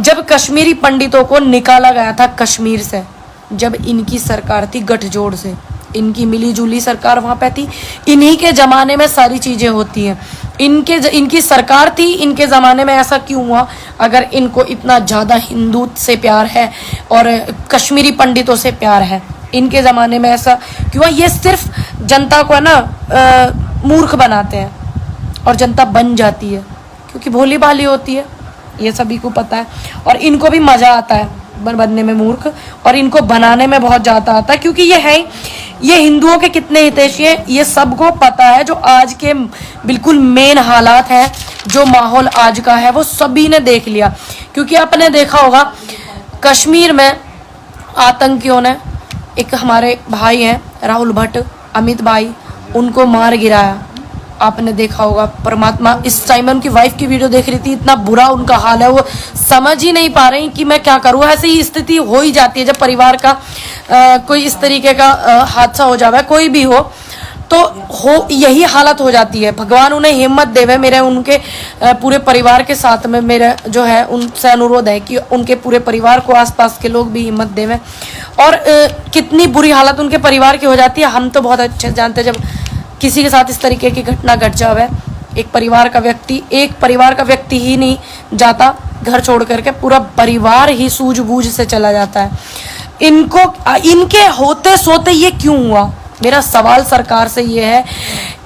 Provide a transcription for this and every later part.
जब कश्मीरी पंडितों को निकाला गया था कश्मीर से, जब इनकी सरकार थी गठजोड़ से, इनकी मिली जुली सरकार वहां पे थी, इन्हीं के जमाने में सारी चीजें होती हैं, इनकी सरकार थी, इनके ज़माने में ऐसा क्यों हुआ? अगर इनको इतना ज़्यादा हिंदू से प्यार है और कश्मीरी पंडितों से प्यार है, इनके ज़माने में ऐसा क्यों? ये सिर्फ जनता को है ना मूर्ख बनाते हैं और जनता बन जाती है क्योंकि भोली भाली होती है, ये सभी को पता है। और इनको भी मज़ा आता है बनने में मूर्ख, और इनको बनाने में बहुत ज़्यादा आता है क्योंकि ये हिंदुओं के कितने हितैषी हैं ये सबको पता है। जो आज के बिल्कुल मेन हालात हैं, जो माहौल आज का है, वो सभी ने देख लिया। क्योंकि आपने देखा होगा कश्मीर में आतंकियों ने, एक हमारे भाई हैं राहुल भट्ट, अमित भाई, उनको मार गिराया। आपने देखा होगा, परमात्मा इस टाइम में उनकी वाइफ की वीडियो देख रही थी, इतना बुरा उनका हाल है, वो समझ ही नहीं पा रही कि मैं क्या करूँ। ऐसी ही स्थिति हो ही जाती है जब परिवार का कोई इस तरीके का हादसा हो जावे, कोई भी हो तो यही हालत हो जाती है। भगवान उन्हें हिम्मत देवे। मेरे उनके पूरे परिवार के साथ में मेरा जो है उनसे अनुरोध है कि उनके पूरे परिवार को, आसपास के लोग भी हिम्मत देवे। और कितनी बुरी हालत उनके परिवार की हो जाती है हम तो बहुत अच्छे जानते हैं। जब किसी के साथ इस तरीके की घटना घट जावे, एक परिवार का व्यक्ति ही नहीं जाता घर छोड़ करके, पूरा परिवार ही सूझबूझ से चला जाता है। इनके होते सोते ये क्यों हुआ? मेरा सवाल सरकार से ये है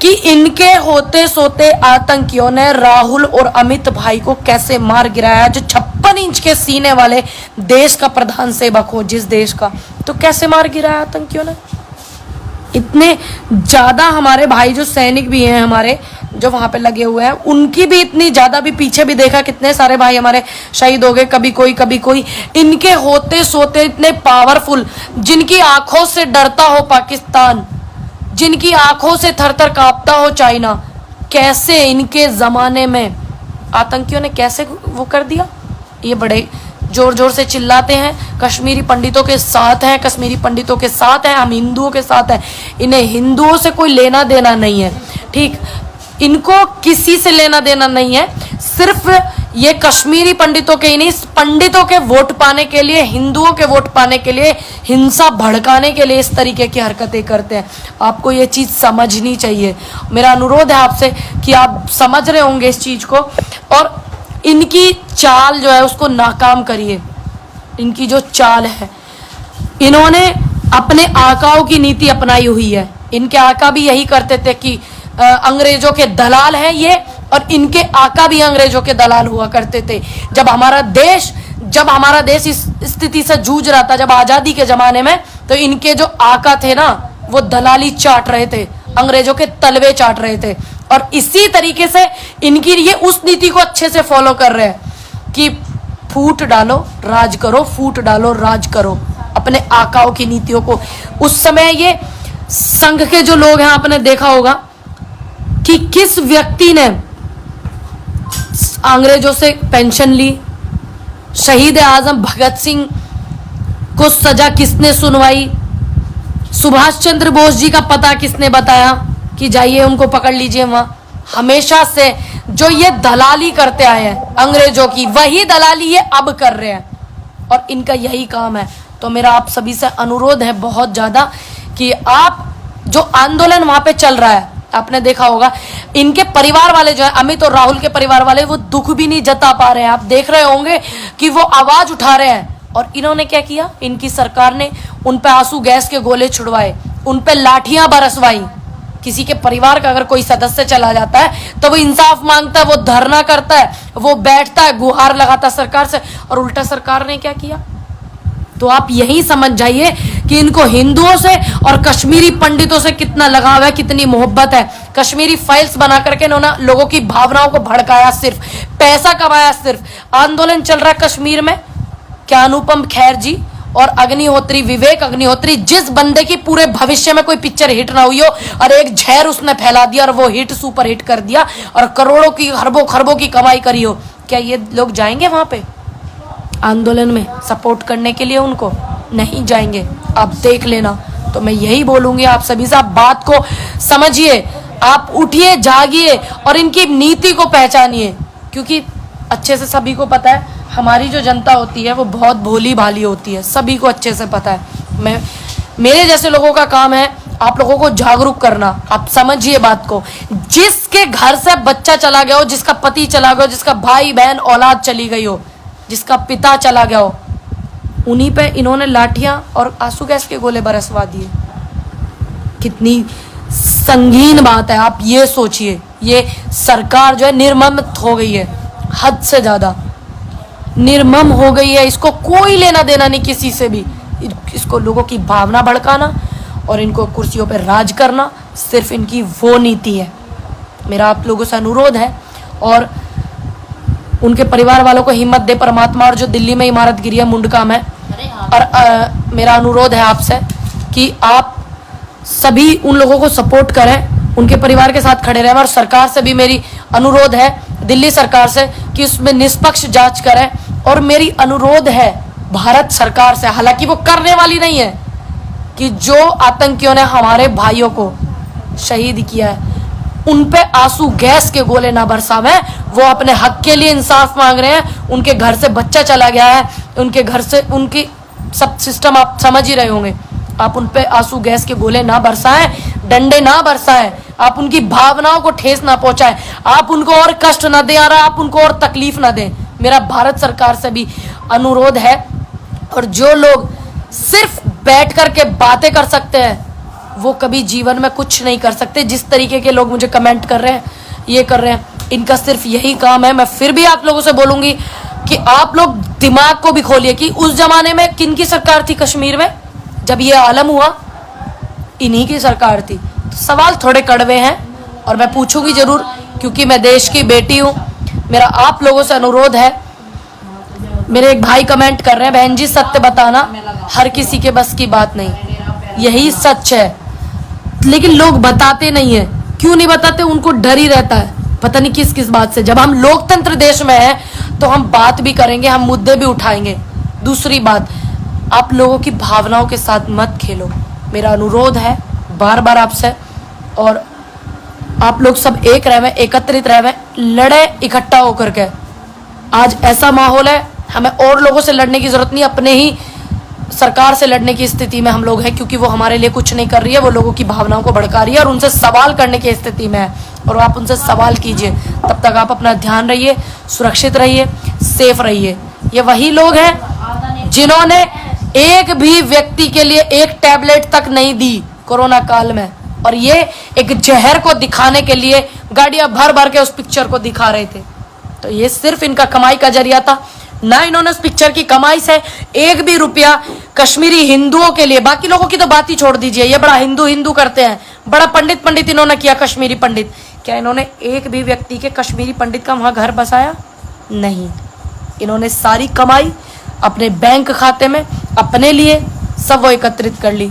कि इनके होते सोते आतंकियों ने राहुल और अमित भाई को कैसे मार गिराया? जो 56 इंच के सीने वाले देश का प्रधान सेवक हो, जिस देश का, तो कैसे मार गिराया आतंकियों ने? इतने ज्यादा हमारे भाई जो सैनिक भी हैं हमारे, जो वहां पे लगे हुए हैं, उनकी भी इतनी ज्यादा भी पीछे भी देखा कितने सारे भाई हमारे शहीद हो गए, कभी कोई। इनके होते सोते इतने पावरफुल, जिनकी आंखों से डरता हो पाकिस्तान, जिनकी आंखों से थरथर कांपता हो चाइना, कैसे इनके जमाने में आतंकियों ने कैसे वो कर दिया? ये बड़े जोर जोर से चिल्लाते हैं कश्मीरी पंडितों के साथ हैं, कश्मीरी पंडितों के साथ हैं, हम हिंदुओं के साथ हैं। इन्हें हिंदुओं से कोई लेना देना नहीं है, ठीक? इनको किसी से लेना देना नहीं है। सिर्फ ये कश्मीरी पंडितों के ही नहीं, पंडितों के वोट पाने के लिए, हिंदुओं के वोट पाने के लिए, हिंसा भड़काने के लिए इस तरीके की हरकतें करते हैं। आपको ये चीज समझनी चाहिए। मेरा अनुरोध है आपसे कि आप समझ रहे होंगे इस चीज को, और इनकी चाल जो है उसको नाकाम करिए। इनकी जो चाल है, इन्होंने अपने आकाओं की नीति अपनाई हुई है। इनके आका भी यही करते थे कि अंग्रेजों के दलाल हैं ये, और इनके आका भी अंग्रेजों के दलाल हुआ करते थे। जब हमारा देश इस स्थिति से जूझ रहा था, जब आजादी के जमाने में, तो इनके जो आका थे ना, वो दलाली चाट रहे थे, अंग्रेजों के तलवे चाट रहे थे। और इसी तरीके से इनकी ये उस नीति को अच्छे से फॉलो कर रहे हैं कि फूट डालो राज करो, फूट डालो राज करो, अपने आकाओं की नीतियों को। उस समय ये संघ के जो लोग हैं, आपने देखा होगा कि किस व्यक्ति ने अंग्रेजों से पेंशन ली, शहीद आजम भगत सिंह को सजा किसने सुनवाई, सुभाष चंद्र बोस जी का पता किसने बताया कि जाइए उनको पकड़ लीजिए वहां। हमेशा से जो ये दलाली करते आए हैं अंग्रेजों की, वही दलाली ये अब कर रहे हैं, और इनका यही काम है। तो मेरा आप सभी से अनुरोध है बहुत ज्यादा कि आप, जो आंदोलन वहां पे चल रहा है, आपने देखा होगा इनके परिवार वाले जो है, अमित और राहुल के परिवार वाले, वो दुख भी नहीं जता पा रहे हैं। आप देख रहे होंगे कि वो आवाज उठा रहे हैं। और इन्होंने क्या किया? इनकी सरकार ने उन पे आंसू गैस के गोले छुड़वाए, उन पे लाठियां बरसवाई। किसी के परिवार का अगर कोई सदस्य चला जाता है तो वो इंसाफ मांगता है, वो धरना करता है, वो बैठता है, गुहार लगाता है सरकार से, और उल्टा सरकार ने क्या किया? तो आप यही समझ जाइए कि इनको हिंदुओं से और कश्मीरी पंडितों से कितना लगाव है, कितनी मोहब्बत है। कश्मीरी फाइल्स बना करके इन्होंने लोगों की भावनाओं को भड़काया, सिर्फ पैसा कमाया। सिर्फ आंदोलन चल रहा है कश्मीर में, क्या अनुपम खेर जी और अग्निहोत्री, विवेक अग्निहोत्री, जिस बंदे की पूरे भविष्य में कोई पिक्चर हिट ना हुई हो, और एक जहर उसने फैला दिया और वो हिट, सुपर हिट कर दिया, और करोड़ों की, अरबों खरबों की कमाई करी हो, क्या ये लोग जाएंगे वहां पे आंदोलन में सपोर्ट करने के लिए? उनको नहीं जाएंगे। आप देख लेना। तो मैं यही बोलूंगी आप सभी से, आप बात को समझिए, आप उठिए, जागिए और इनकी नीति को पहचानिए, क्योंकि अच्छे से सभी को पता है हमारी जो जनता होती है वो बहुत भोली भाली होती है, सभी को अच्छे से पता है। मेरे जैसे लोगों का काम है आप लोगों को जागरूक करना। आप समझिए बात को, जिसके घर से बच्चा चला गया हो, जिसका पति चला गया हो, जिसका भाई बहन औलाद चली गई हो, जिसका पिता चला गया हो, उन्हीं पे इन्होंने लाठियां और आंसू गैस के गोले बरसवा दिए। कितनी संगीन बात है, आप ये सोचिए। ये सरकार जो है निर्मम हो गई है, हद से ज्यादा निर्मम हो गई है। इसको कोई लेना देना नहीं किसी से भी। इसको लोगों की भावना भड़काना और इनको कुर्सियों पर राज करना सिर्फ इनकी वो नीति है। मेरा आप लोगों से अनुरोध है और उनके परिवार वालों को हिम्मत दे परमात्मा। और जो दिल्ली में इमारत गिरी है मुंडका में, और मेरा अनुरोध है आपसे कि आप सभी उन लोगों को सपोर्ट करें, उनके परिवार के साथ खड़े रहें। और सरकार से भी मेरी अनुरोध है, दिल्ली सरकार से, कि उसमें निष्पक्ष जांच करें। और मेरी अनुरोध है भारत सरकार से, हालांकि वो करने वाली नहीं है, कि जो आतंकियों ने हमारे भाइयों को शहीद किया है उन पे आंसू गैस के गोले ना बरसावें। वो अपने हक के लिए इंसाफ मांग रहे हैं, उनके घर से बच्चा चला गया है, उनके घर से उनकी सब सिस्टम आप समझ ही रहे होंगे। आप उन पे आंसू गैस के गोले ना बरसाएं, डंडे ना बरसाएं, आप उनकी भावनाओं को ठेस ना पहुंचाएं, आप उनको और कष्ट ना दें और आप उनको और तकलीफ ना दें। मेरा भारत सरकार से भी अनुरोध है। और जो लोग सिर्फ बैठ कर के बातें कर सकते हैं वो कभी जीवन में कुछ नहीं कर सकते। जिस तरीके के लोग मुझे कमेंट कर रहे हैं, ये कर रहे हैं, इनका सिर्फ यही काम है। मैं फिर भी आप लोगों से बोलूंगी कि आप लोग दिमाग को भी खोलिए कि उस जमाने में किन की सरकार थी कश्मीर में, जब ये आलम हुआ इन्हीं की सरकार थी। तो सवाल थोड़े कड़वे हैं और मैं पूछूंगी जरूर, क्योंकि मैं देश की बेटी हूं। मेरा आप लोगों से अनुरोध है। मेरे एक भाई कमेंट कर रहे हैं, बहन जी सत्य बताना हर किसी के बस की बात नहीं, यही सच है, लेकिन लोग बताते नहीं है। क्यों नहीं बताते? उनको डर ही रहता है, पता नहीं किस किस बात से। जब हम लोकतंत्र देश में हैं तो हम बात भी करेंगे, हम मुद्दे भी उठाएंगे। दूसरी बात, आप लोगों की भावनाओं के साथ मत खेलो, मेरा अनुरोध है बार बार आपसे। और आप लोग सब एक रहे, एकत्रित रहे, लड़े इकट्ठा होकर के। आज ऐसा माहौल है, हमें और लोगों से लड़ने की जरूरत नहीं, अपने ही सरकार से लड़ने की स्थिति में हम लोग हैं, क्योंकि वो हमारे लिए कुछ नहीं कर रही है, वो लोगों की भावनाओं को भड़का रही है और उनसे सवाल करने की स्थिति में है। और आप उनसे सवाल कीजिए, तब तक आप अपना ध्यान रहिए, सुरक्षित रहिए, सेफ रहिए। ये वही लोग हैं जिन्होंने एक भी व्यक्ति के लिए एक टैबलेट तक नहीं दी कोरोना काल में, और ये एक जहर को दिखाने के लिए गाड़ियां भर भर के उस पिक्चर को दिखा रहे थे। तो ये सिर्फ इनका कमाई का जरिया था। ना इन्होंने उस पिक्चर की कमाई से एक भी रुपया कश्मीरी हिंदुओं के लिए, बाकी लोगों की तो बात ही छोड़ दीजिए, ये बड़ा हिंदू हिंदू करते हैं, बड़ा पंडित पंडित इन्होंने किया, कश्मीरी पंडित। क्या इन्होंने एक भी व्यक्ति के कश्मीरी पंडित का वहां घर बसाया? नहीं। इन्होंने सारी कमाई अपने बैंक खाते में अपने लिए सब वो एकत्रित कर ली।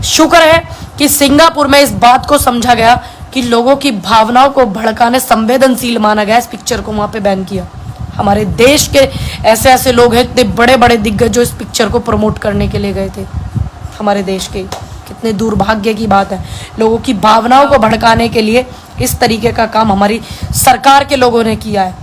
शुक्र है कि सिंगापुर में इस बात को समझा गया कि लोगों की भावनाओं को भड़काने संवेदनशील माना गया, इस पिक्चर को वहां पे बैन किया। हमारे देश के ऐसे ऐसे लोग हैं, इतने बड़े बड़े दिग्गज, जो इस पिक्चर को प्रमोट करने के लिए गए थे हमारे देश के। कितने दुर्भाग्य की बात है, लोगों की भावनाओं को भड़काने के लिए इस तरीके का काम हमारी सरकार के लोगों ने किया है।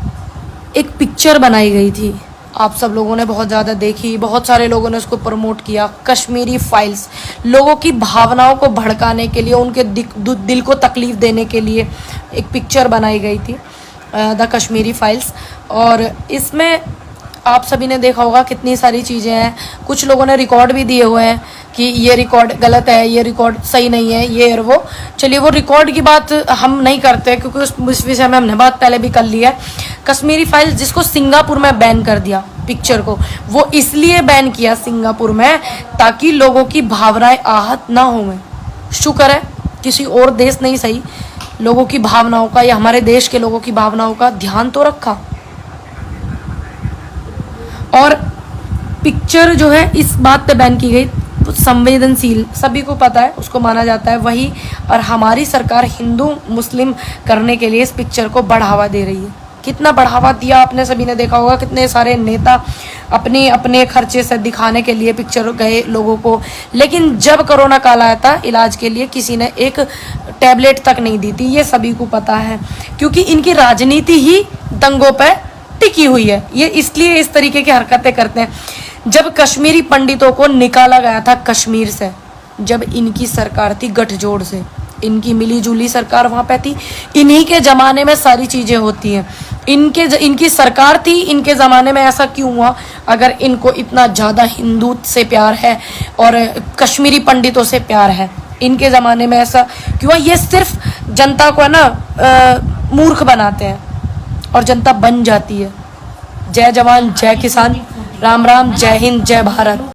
एक पिक्चर बनाई गई थी, आप सब लोगों ने बहुत ज़्यादा देखी, बहुत सारे लोगों ने उसको प्रमोट किया, कश्मीरी फाइल्स। लोगों की भावनाओं को भड़काने के लिए, उनके दिल को तकलीफ देने के लिए एक पिक्चर बनाई गई थी, द कश्मीरी फाइल्स। और इसमें आप सभी ने देखा होगा कितनी सारी चीज़ें हैं। कुछ लोगों ने रिकॉर्ड भी दिए हुए हैं कि ये रिकॉर्ड गलत है, ये रिकॉर्ड सही नहीं है, ये और वो। चलिए वो रिकॉर्ड की बात हम नहीं करते, क्योंकि उस विषय में हमने बात पहले भी कर ली है। कश्मीरी फाइल्स जिसको सिंगापुर में बैन कर दिया पिक्चर को, वो इसलिए बैन किया सिंगापुर में ताकि लोगों की भावनाएं आहत ना हों। शुक्र है किसी और देश नहीं सही, लोगों की भावनाओं का या हमारे देश के लोगों की भावनाओं का ध्यान तो रखा। और पिक्चर जो है इस बात पे बैन की गई, तो संवेदनशील सभी को पता है, उसको माना जाता है वही। और हमारी सरकार हिंदू मुस्लिम करने के लिए इस पिक्चर को बढ़ावा दे रही है। कितना बढ़ावा दिया आपने सभी ने देखा होगा, कितने सारे नेता अपने अपने खर्चे से दिखाने के लिए पिक्चर गए लोगों को। लेकिन जब कोरोना काल आया था, इलाज के लिए किसी ने एक टैबलेट तक नहीं दी थी, ये सभी को पता है, क्योंकि इनकी राजनीति ही दंगों पे टिकी हुई है। ये इसलिए इस तरीके की हरकतें करते हैं। जब कश्मीरी पंडितों को निकाला गया था कश्मीर से, जब इनकी सरकार थी गठजोड़ से, इनकी मिली जुली सरकार वहां पे थी, इन्हीं के जमाने में सारी चीजें होती हैं। इनकी सरकार थी, इनके ज़माने में ऐसा क्यों हुआ? अगर इनको इतना ज़्यादा हिंदू से प्यार है और कश्मीरी पंडितों से प्यार है, इनके ज़माने में ऐसा क्यों हुआ? ये सिर्फ जनता को है ना मूर्ख बनाते हैं और जनता बन जाती है। जय जवान जय किसान, राम राम, जय हिंद, जय भारत।